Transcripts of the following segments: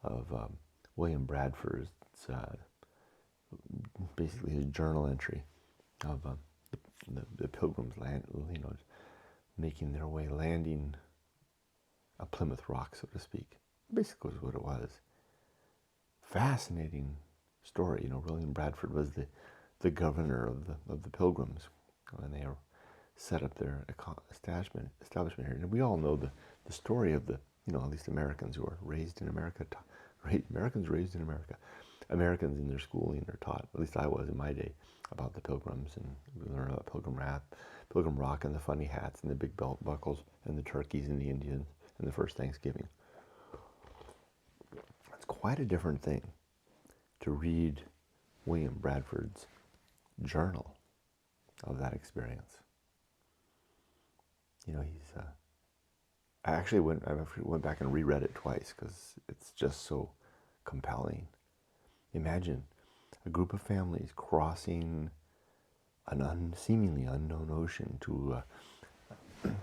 of William Bradford's, basically his journal entry of the Pilgrims land, making their way, landing a Plymouth Rock, so to speak. Basically, was what it was. Fascinating story. William Bradford was the governor of the Pilgrims when they set up their establishment here. And we all know the story of at least Americans who are raised in America, Americans raised in America. Americans in their schooling are taught, at least I was in my day, about the Pilgrims, and we learn about Pilgrim Rock, and the funny hats, and the big belt buckles, and the turkeys, and the Indians, and the first Thanksgiving. It's quite a different thing to read William Bradford's journal of that experience. I actually went back and reread it twice because it's just so compelling. Imagine a group of families crossing an seemingly unknown ocean to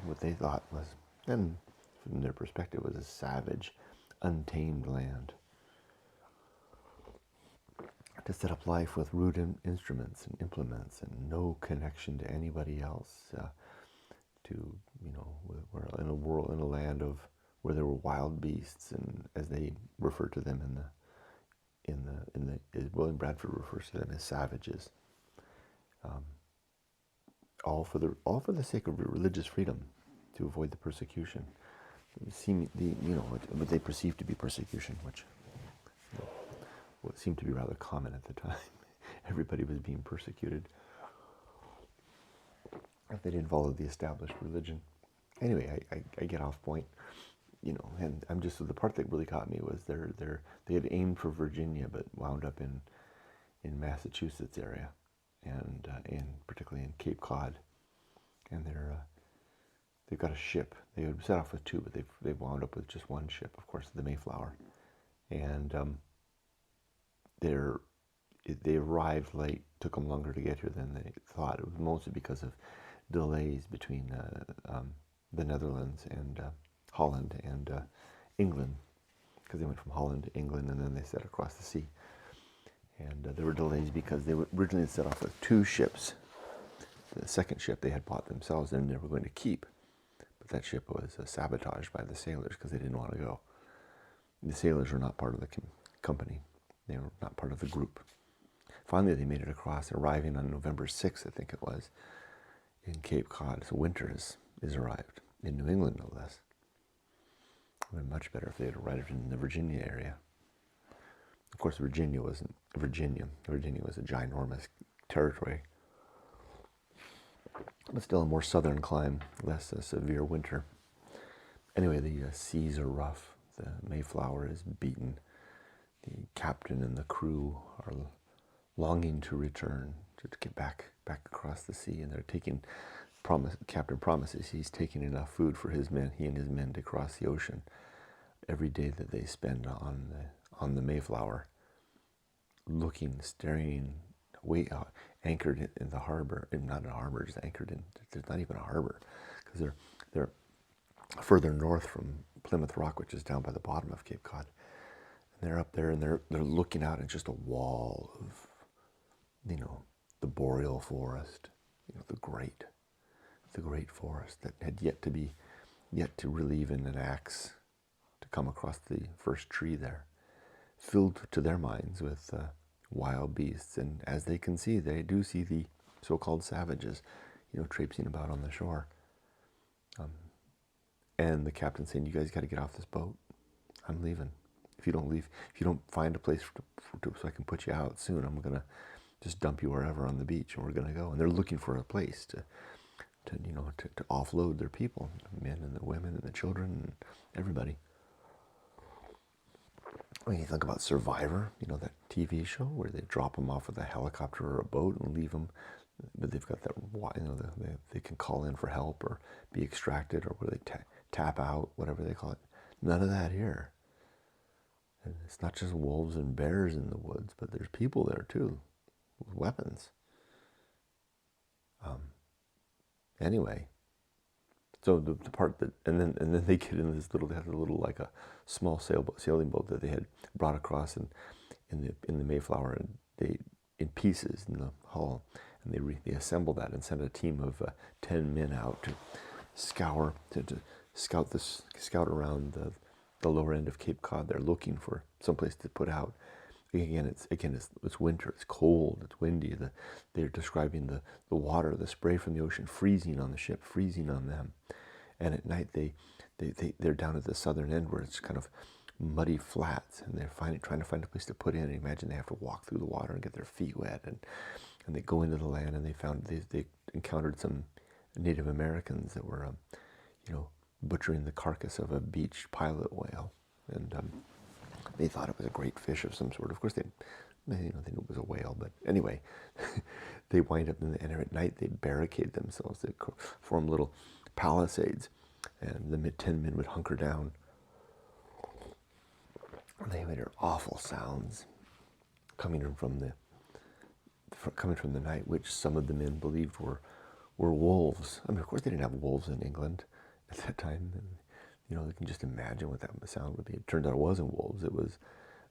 what they thought was, and from their perspective, was a savage, untamed land, to set up life with rude instruments and implements and no connection to anybody else, we're in a land of where there were wild beasts, and as they refer to them William Bradford refers to them as savages, all for the sake of religious freedom, to avoid the persecution, what they perceived to be persecution, which what seemed to be rather common at the time. Everybody was being persecuted if they didn't follow the established religion. Anyway, I get off point, and I'm just, the part that really caught me was they had aimed for Virginia, but wound up in Massachusetts area, and particularly in Cape Cod, and they've got a ship. They had set off with two, but they've wound up with just one ship, of course, the Mayflower, and they arrived late. Took them longer to get here than they thought. It was mostly because of delays between the Netherlands and Holland and England, because they went from Holland to England and then they set across the sea. And there were delays because they were originally set off with two ships. The second ship they had bought themselves and they were going to keep, but that ship was sabotaged by the sailors because they didn't want to go. The sailors were not part of the company. They were not part of the group. Finally, they made it across, arriving on November 6th, I think it was, in Cape Cod. So winter is arrived, in New England, no less. It would have been much better if they had arrived in the Virginia area. Of course, Virginia wasn't Virginia. Virginia was a ginormous territory, but still a more southern climate, less a severe winter. Anyway, the seas are rough. The Mayflower is beaten. The captain and the crew are longing to return, to get back across the sea, and they're taking. The captain promises he's taking enough food for his men, he and his men, to cross the ocean every day that they spend on the Mayflower, staring, anchored in the harbor. Not a harbor, just anchored in. There's not even a harbor, because they're further north from Plymouth Rock, which is down by the bottom of Cape Cod. And they're up there, and they're looking out at just a wall of, the boreal forest, the great forest that had yet to relieve in an axe to come across the first tree there, filled to their minds with wild beasts. And as they can see, they do see the so-called savages, traipsing about on the shore. And the captain saying, "You guys got to get off this boat. I'm leaving. If you don't find a place so I can put you out soon, I'm gonna just dump you wherever on the beach, and we're gonna go." And they're looking for a place to offload their people, the men and the women and the children and everybody. When you think about Survivor, that TV show where they drop them off with a helicopter or a boat and leave them, but they've got that, they can call in for help or be extracted, or where they tap out, whatever they call it. None of that here. And it's not just wolves and bears in the woods, but there's people there too, with weapons. Anyway, So the part that, and then they get in this little, they have a little, like a small sailing boat that they had brought across in the Mayflower, and they, in pieces in the hull, and they assemble that and send a team of 10 men out to scout around the lower end of Cape Cod. They're looking for someplace to put out. It's winter. It's cold. It's windy. They're describing the water, the spray from the ocean, freezing on the ship, freezing on them. And at night they're down at the southern end where it's kind of muddy flats, and they're trying to find a place to put in. And imagine they have to walk through the water and get their feet wet, and they go into the land, and they encountered some Native Americans that were butchering the carcass of a beached pilot whale, and they thought it was a great fish of some sort. Of course, they knew it was a whale, but anyway, they wind up and at night they barricade themselves. They form little palisades, and the 10 men would hunker down. And they made awful sounds coming from the night, which some of the men believed were wolves. I mean, of course, they didn't have wolves in England at that time, and they can just imagine what that sound would be. It turned out it wasn't wolves. It was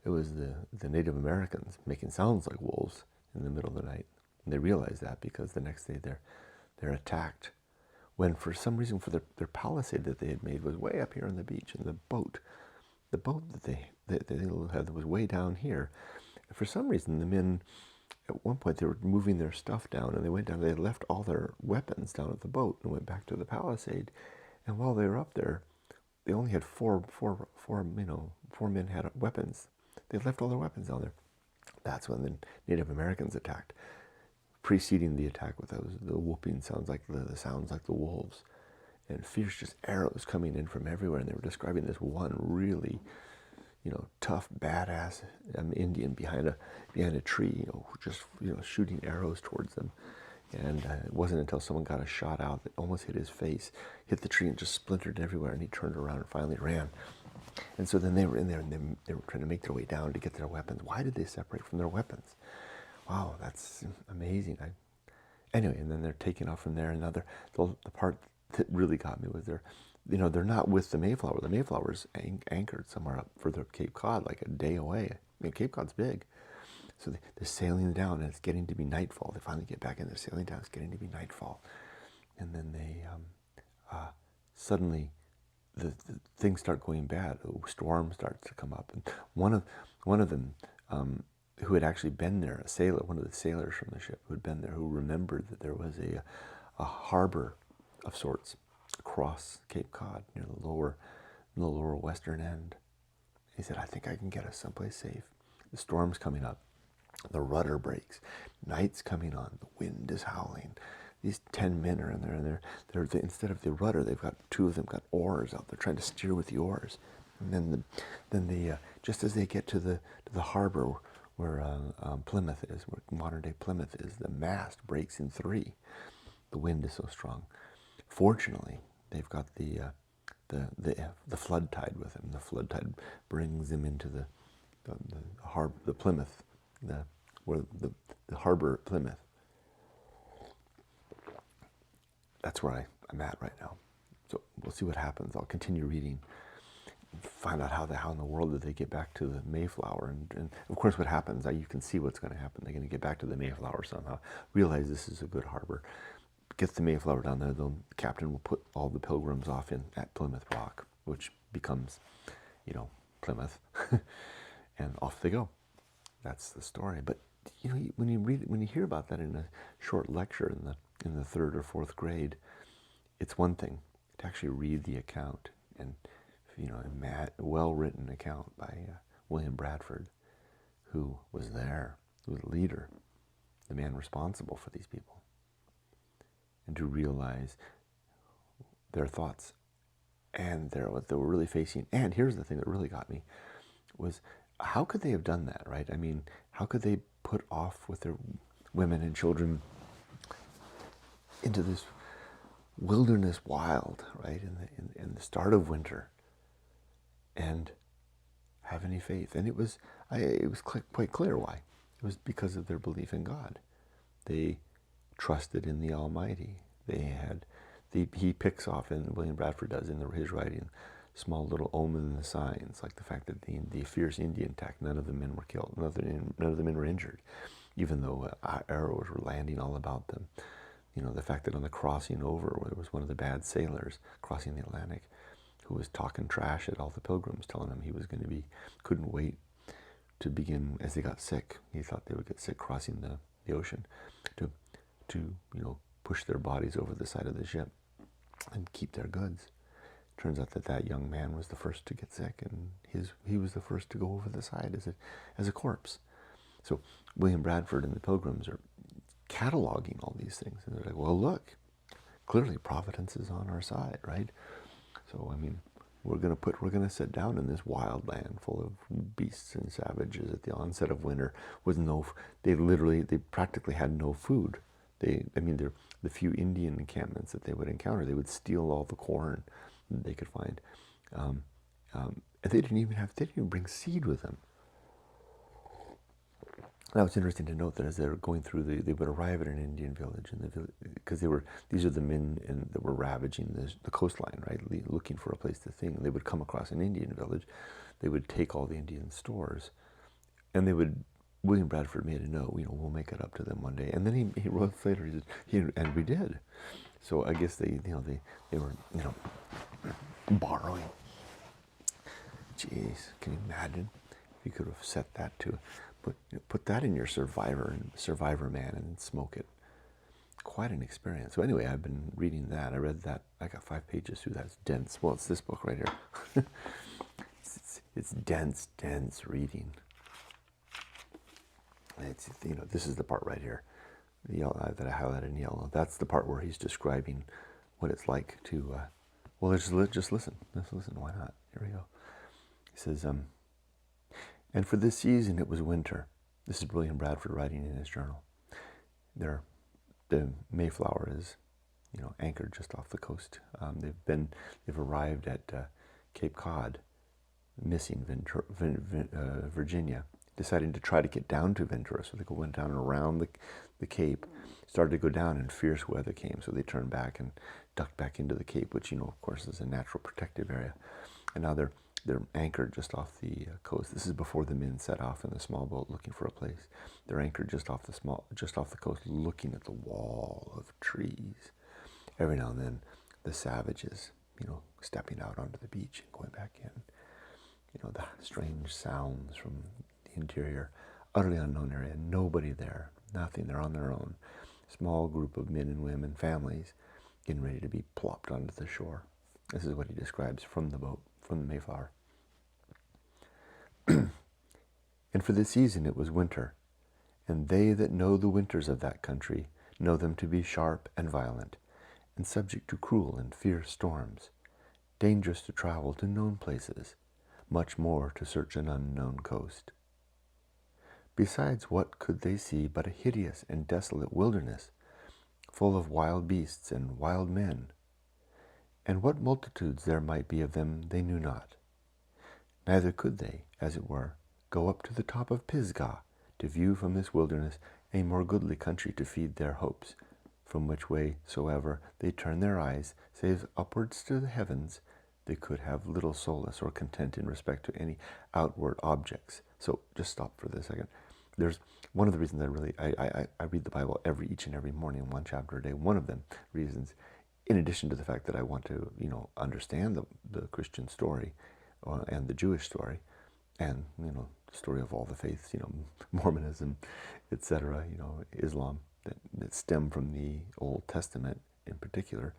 the Native Americans making sounds like wolves in the middle of the night. And they realized that because the next day they're attacked, when for some reason for their palisade that they had made was way up here on the beach, and the boat that they had was way down here. And for some reason, the men, at one point, they were moving their stuff down, and they went down. They left all their weapons down at the boat and went back to the palisade. And while they were up there, they only had four men had weapons. They left all their weapons down there. That's when the Native Americans attacked. Preceding the attack with the whooping sounds like the sounds like the wolves, and fierce just arrows coming in from everywhere. And they were describing this one really, tough, badass Indian behind a tree, just shooting arrows towards them. And it wasn't until someone got a shot out that almost hit his face, hit the tree and just splintered everywhere, and he turned around and finally ran. And so then they were in there, and they were trying to make their way down to get their weapons. Why did they separate from their weapons? Wow, that's amazing. Anyway, and then they're taking off from there. And the part that really got me was they're not with the Mayflower. The Mayflower's anchored somewhere up further Cape Cod, like a day away. I mean, Cape Cod's big. So they're sailing down, and it's getting to be nightfall. They finally get back in. They're sailing down. It's getting to be nightfall, and then they suddenly the things start going bad. A storm starts to come up, and one of them who had actually been there, a sailor, one of the sailors from the ship who had been there, who remembered that there was a harbor of sorts across Cape Cod near the lower western end. He said, "I think I can get us someplace safe. The storm's coming up. The rudder breaks. Night's coming on. The wind is howling. These 10 men are in there, and they're instead of the rudder, they've got two of them got oars out. They're trying to steer with the oars. And then just as they get to the harbor where Plymouth is, where modern day Plymouth is, the mast breaks in three. The wind is so strong. Fortunately, they've got the flood tide with them. The flood tide brings them into the harbor, the Plymouth, the harbor at Plymouth. That's where I'm at right now. So we'll see what happens. I'll continue reading, find out how in the world did they get back to the Mayflower, and of course what happens, you can see what's going to happen. They're going to get back to the Mayflower somehow, realize this is a good harbor, get the Mayflower down there. The captain will put all the pilgrims off at Plymouth Rock, which becomes, Plymouth, and off they go. That's the story. But when you hear about that in a short lecture in the third or fourth grade, it's one thing to actually read the account, and a well-written account by William Bradford, who was there, who was the leader, the man responsible for these people, and to realize their thoughts and what they were really facing. And here's the thing that really got me, was how could they have done that, right? I mean, how could they put off with their women and children into this wilderness wild, right, in the start of winter, and have any faith? And it was quite clear why. It was because of their belief in God. They trusted in the Almighty. They had he picks off, and William Bradford does in his writing, small little omens, signs, like the fact that the fierce Indian attack, none of the men were killed, none of the men were injured, even though arrows were landing all about them. The fact that on the crossing over, there was one of the bad sailors crossing the Atlantic who was talking trash at all the pilgrims, telling them he was going to couldn't wait to begin, as they got sick. He thought they would get sick crossing the ocean, to push their bodies over the side of the ship and keep their goods. Turns out that young man was the first to get sick, and he was the first to go over the side as a corpse. So William Bradford and the Pilgrims are cataloging all these things, and they're like, well, look, clearly providence is on our side, right? So I mean, we're gonna sit down in this wild land full of beasts and savages at the onset of winter with they practically had no food. The few Indian encampments that they would encounter, they would steal all the corn that they could find. And they didn't even bring seed with them. Now it's interesting to note that as they were going through, they would arrive at an Indian village, because these are the men that were ravaging the coastline, right, looking for a place to sing. They would come across an Indian village, they would take all the Indian stores, and William Bradford made a note, we'll make it up to them one day. And then he wrote later, he said, and we did. So I guess they were borrowing. Jeez, can you imagine if you could have set that to put that in your Survivor Man and smoke it? Quite an experience. So anyway, I've been reading that. I read that. I got 5 pages through that. It's dense. Well, it's this book right here. it's dense reading. It's this is the part right here, that I highlighted in yellow. That's the part where he's describing what it's like to. Well, just listen. Let's listen. Why not? Here we go. He says, and for this season it was winter. This is William Bradford writing in his journal. The Mayflower is, anchored just off the coast. They've arrived at Cape Cod, missing Virginia, deciding to try to get down to Ventura. So they went down and around the Cape, started to go down, and fierce weather came. So they turned back and ducked back into the Cape, which, of course, is a natural protective area. And now they're anchored just off the coast. This is before the men set off in the small boat looking for a place. They're anchored just off the coast, looking at the wall of trees. Every now and then, the savages, stepping out onto the beach and going back in. The strange sounds from the interior, utterly unknown area. Nobody there, nothing. They're on their own. Small group of men and women, families, getting ready to be plopped onto the shore. This is what he describes from the boat, from the Mayflower. And for this season it was winter, and they that know the winters of that country know them to be sharp and violent, and subject to cruel and fierce storms, dangerous to travel to known places, much more to search an unknown coast. Besides, what could they see but a hideous and desolate wilderness, full of wild beasts and wild men? And what multitudes there might be of them they knew not. Neither could they, as it were, go up to the top of Pisgah, to view from this wilderness a more goodly country to feed their hopes, from which way soever they turn their eyes, save upwards to the heavens, they could have little solace or content in respect to any outward objects. So just stop for this second. There's one of the reasons I read the Bible each and every morning, one chapter a day. One of them reasons, in addition to the fact that I want to, understand the Christian story and the Jewish story, and the story of all the faiths, Mormonism, etc., Islam, that stem from the Old Testament in particular.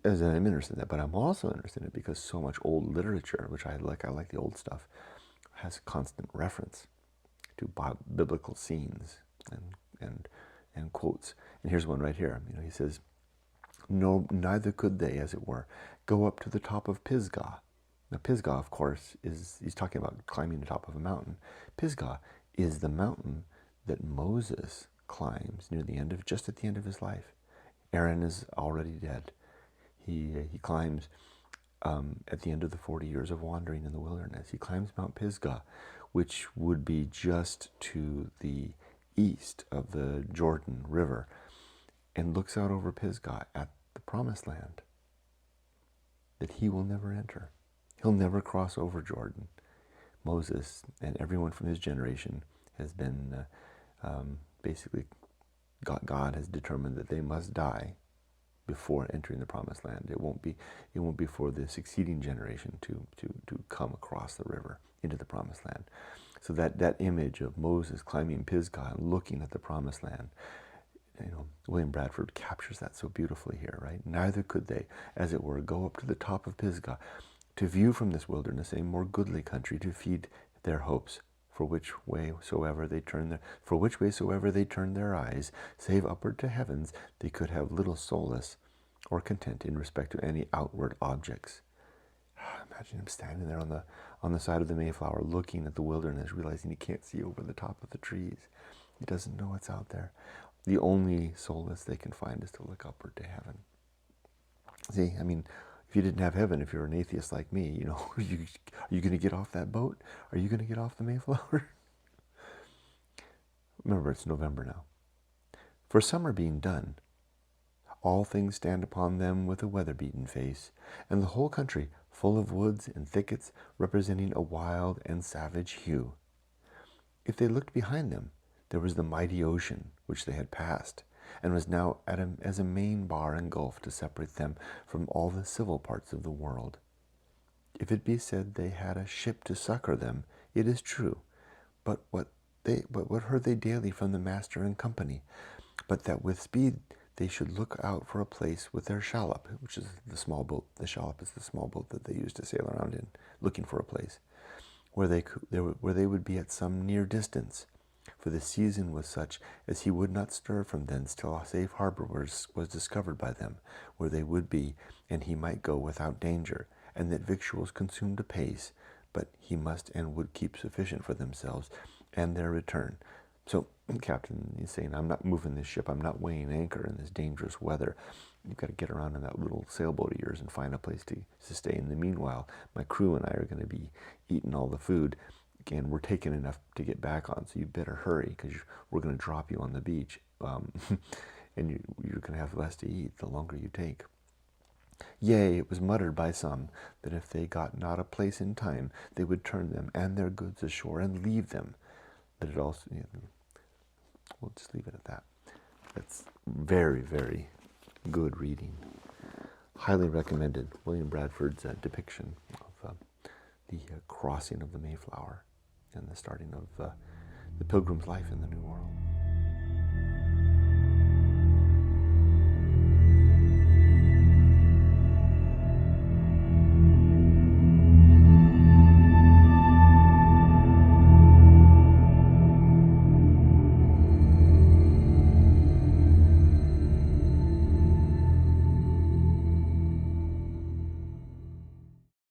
As I'm interested in that, but I'm also interested in it because so much old literature, which I like the old stuff, has constant reference to biblical scenes and quotes. And here's one right here. He says, "No, neither could they, as it were, go up to the top of Pisgah." Now, Pisgah, of course, he's talking about climbing the top of a mountain. Pisgah is the mountain that Moses climbs just at the end of his life. Aaron is already dead. He climbs at the end of the 40 years of wandering in the wilderness. He climbs Mount Pisgah, which would be just to the east of the Jordan River. and looks out over Pisgah at the promised land that he will never enter. He'll never cross over Jordan. Moses and everyone from his generation has been basically, God has determined that they must die before entering the promised land. It won't be for the succeeding generation to come across the river into the promised land. So that image of Moses climbing Pisgah and looking at the promised land, William Bradford captures that so beautifully here, right? Neither could they, as it were, go up to the top of Pisgah to view from this wilderness a more goodly country to feed their hopes, for which way soever they turned their eyes, save upward to heavens, they could have little solace or content in respect to any outward objects. Imagine him standing there on the side of the Mayflower, looking at the wilderness, realizing he can't see over the top of the trees. He doesn't know what's out there. The only solace they can find is to look upward to heaven. See, I mean, if you didn't have heaven, if you're an atheist like me, are you going to get off that boat? Are you going to get off the Mayflower? Remember, it's November now. For summer being done, all things stand upon them with a weather-beaten face, and the whole country full of woods and thickets representing a wild and savage hue. If they looked behind them, there was the mighty ocean which they had passed, and was now as a main bar and gulf to separate them from all the civil parts of the world. If it be said they had a ship to succor them, it is true, but what heard they daily from the master and company, but that with speed they should look out for a place with their shallop, which is the small boat. The shallop is the small boat that they used to sail around in, looking for a place, where they would be at some near distance. For the season was such as he would not stir from thence till a safe harbor was discovered by them, where they would be, and he might go without danger, and that victuals consumed apace, but he must and would keep sufficient for themselves and their return. So Captain is saying, I'm not moving this ship, I'm not weighing anchor in this dangerous weather. You've got to get around in that little sailboat of yours and find a place to stay. In the meanwhile, my crew and I are going to be eating all the food. Again, we're taking enough to get back on, so you better hurry, because we're going to drop you on the beach, and you're going to have less to eat the longer you take. Yea, it was muttered by some that if they got not a place in time, they would turn them and their goods ashore and leave them. That it also, we'll just leave it at that. That's very, very good reading. Highly recommended. William Bradford's depiction of the crossing of the Mayflower and the starting of the Pilgrim's life in the New World.